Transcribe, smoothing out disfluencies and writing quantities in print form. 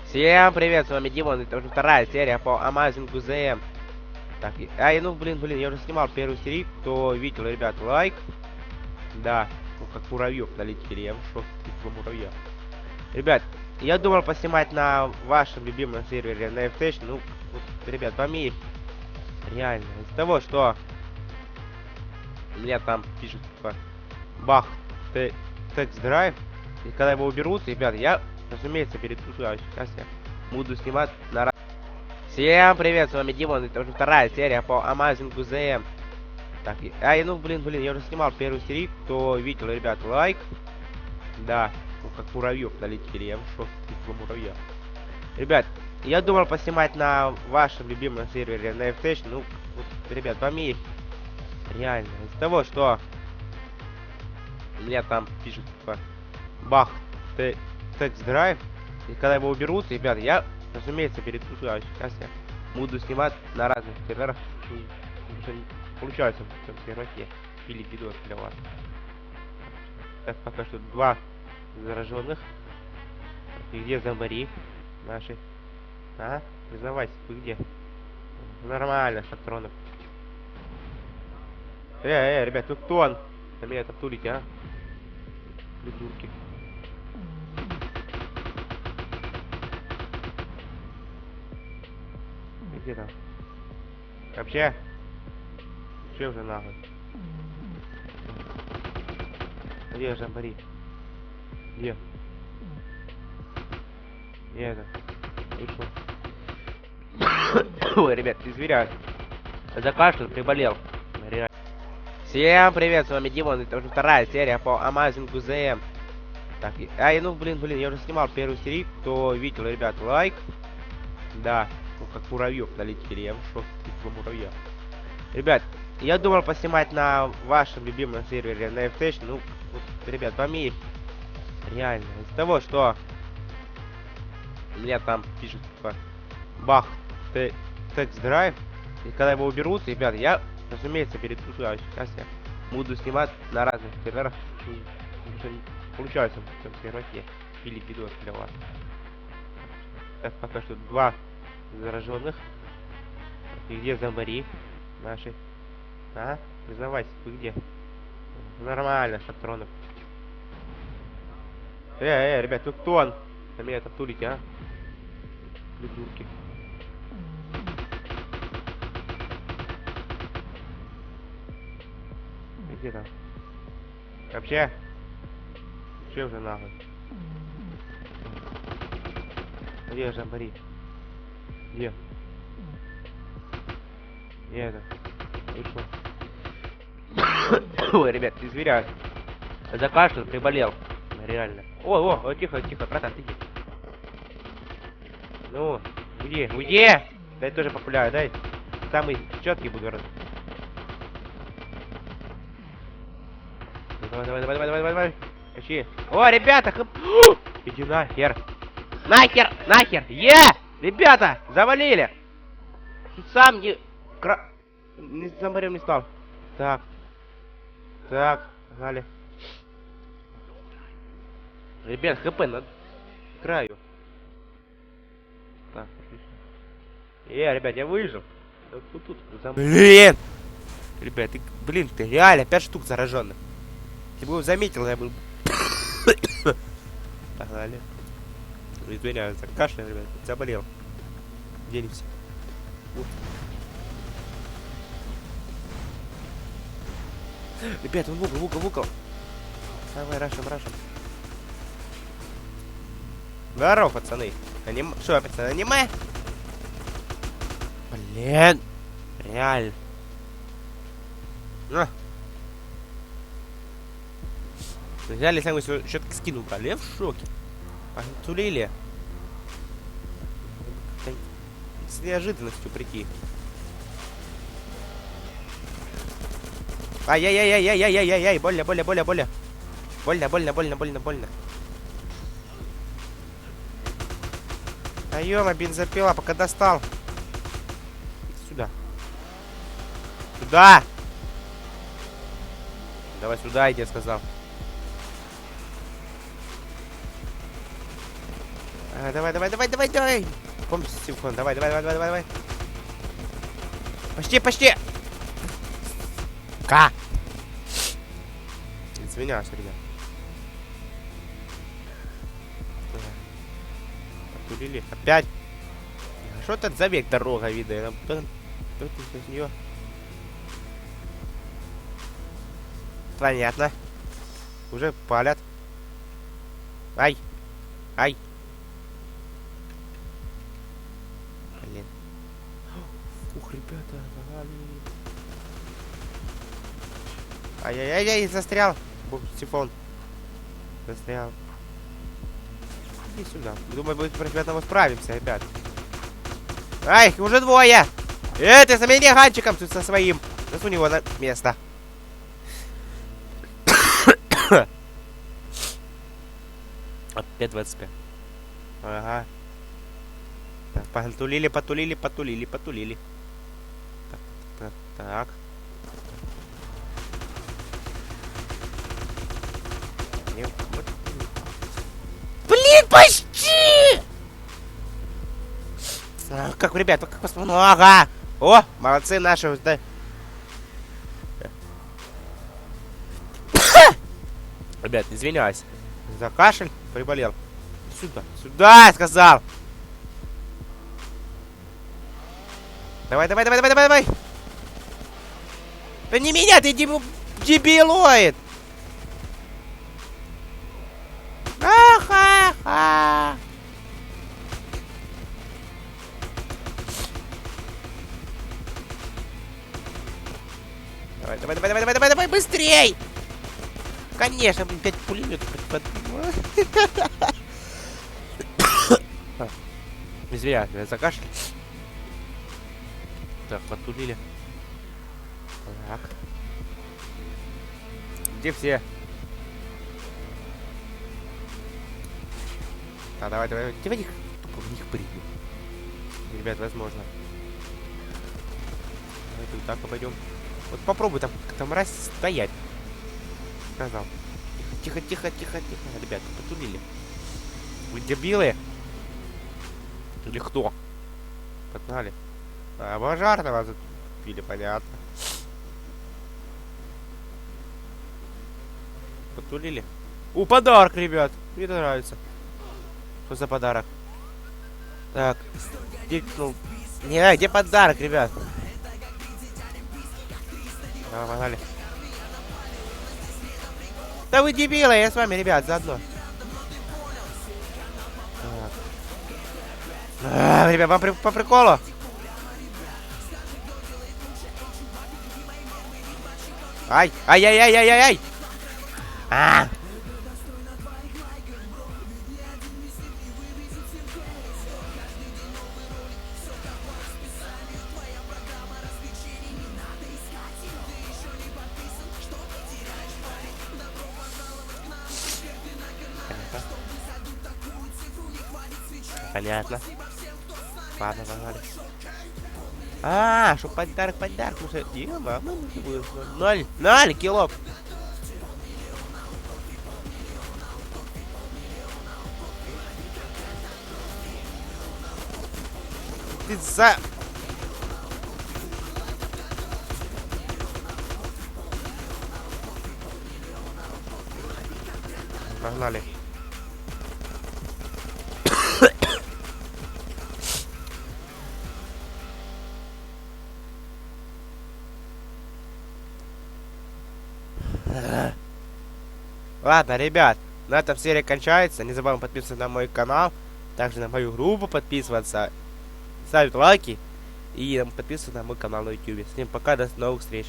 Всем привет, с вами Димон, это уже вторая серия по Amazing ZM. Так, блин, я уже снимал первую серию, кто видел, ребят, лайк. Да, ну как муравьев налетели, я в шоке, типа муравья. Ребят, я думал поснимать на вашем любимом сервере на FTH, ну, вот, ребят, помимо реально, из-за того, что мне там пишут, типа, бах, текст-драйв, и когда его уберут, ребят, я, разумеется, перейду туда, сейчас я буду снимать на... Всем привет, с вами Димон, это уже вторая серия по Amazing ZM. Так, блин, я уже снимал первую серию, кто видел, ребят, лайк. Да, ну как муравьев налетели, я в шоке, типа муравья. Ребят, я думал поснимать на вашем любимом сервере на FTH, ну, вот, ребят, помимо реально, из-за того, что мне там пишут, типа, бах, текст-драйв, и когда его уберут, ребят, я, разумеется, перейду туда, сейчас я буду снимать на разных серверах, что не получается в этом сервере пилить видос для вас. Так, пока что два зараженных. И где зомбари наши? А? Признавайся, вы где? Нормально, шатронов. Ребят, тут кто он? На меня там тулите, а? Придурки. Где там? Вообще? Че уже нахуй? Где зомбари? Где? Где это? Вышел. Ой, ребят, извиняюсь. Закашлял, приболел. Реально. Всем привет, с вами Димон, это уже вторая серия по Amazing ZM. Так, блин, я уже снимал первую серию, кто видел, ребят, лайк. Да, ну как муравьев налетели, я в шоке, типа муравья. Ребят, я думал поснимать на вашем любимом сервере на FTH, ну, вот, ребят, помимо реально, из-за того, что мне там пишут, типа, бах, текст-драйв, и когда его уберут, ребят, я, разумеется, перейду туда, сейчас я буду снимать на разных серверах, что не получается в этом сервере пилить видос для вас. Так, пока что два зараженных. И где зомбари наши? А? Признавайся, вы где? Нормально, шатронов. Ребят, тут кто он? На меня там тулите, а? Придурки. Где там? Вообще? Че уже нахуй? Где зомбари? Где? Где это? Вышел. Ой, ребят, извиняюсь. Закашлял, приболел. Реально. О, тихо, братан, ты где? Ну, уйди! Дай тоже популяю, дай. Самый четкий буду раз. Давай. Качи. О, ребята, иди нахер. Нахер! Ребята, завалили! Сам не... Не зомбарем не стал. Так, Галя. Ребят, хп над краю. Так, ребят, я выжил. Тут блин! Ребят, блин, ты реально 5 штук зараженных. Если бы его заметил, я был... Погнали. Извиняюсь, кашля, ребят, заболел. Делимся. Ребят, он в угол. Давай, рашим. Здорово, пацаны. Что, пацаны, аниме? Блин. Реально. Взяли самую щетку скину, брали. Я в шоке. Тулили. С неожиданностью прийти. Ай-яй-яй-яй-яй-яй-яй-яй. Больно. Больно. А ё-мо, бензопила, пока достал. Сюда. Давай сюда, я тебе сказал. Давай, давай, давай, давай, давай. Помните телефон, давай, давай, давай, давай, давай. Почти, почти. Ка. Извиняюсь, ребят. Отулили. Опять. Что это за век дорога видно? Тут из нее. Понятно. Уже палят. Ай. Ай. Блин. Ух, ребята, завали. Ай-яй-яй, застрял. Сифон. Застрял. Иди сюда. Думаю, мы против этого справимся, ребят. Ай, уже двое. Ты замени ганчиком тут со своим. Засунь его на место. Опять 25. Ага. Так, потулили, потулили, потулили, потулили. Так, так, так. Блин, почти! Как, ребят, как вас много! О, молодцы наши. Да. Ребят, извиняюсь. За кашель приболел. Сюда, сюда, я сказал! Давай, давай, давай, давай, давай, давай! Да не меня, ты дебилоид! Ха-ха-ха! Давай, давай, давай, давай, давай, давай, давай, быстрей! Конечно, 5 пулеметов. Извиняюсь, я закашлял. Так, потулили. Так. Где все? А, давай, давай. Давай их тупо в них прыгнем. Ребят, возможно. Давайте вот так обойдем. Вот попробуй там раз стоять. Сказал. Тихо, тихо, тихо, тихо. Ребят, потулили. Вы дебилы? Или кто? Погнали. А, пожарного затупили, понятно. Потулили. Подарок, ребят. Мне это нравится. Что за подарок? Так. Где подарок, ребят? Давай, погнали. Да вы дебилы, я с вами, ребят, заодно. Ребят, вам по приколу? Ай, ай-яй-яй-яй-яй-яй! А! Понятно. Ладно, погнали. Что подарок. Ну что, Дима, ну, 0 кило. Ты за... Погнали. Ладно, ребят, на этом серия кончается. Не забываем подписываться на мой канал, также на мою группу подписываться, ставить лайки и подписываться на мой канал на YouTube. Всем пока, до новых встреч.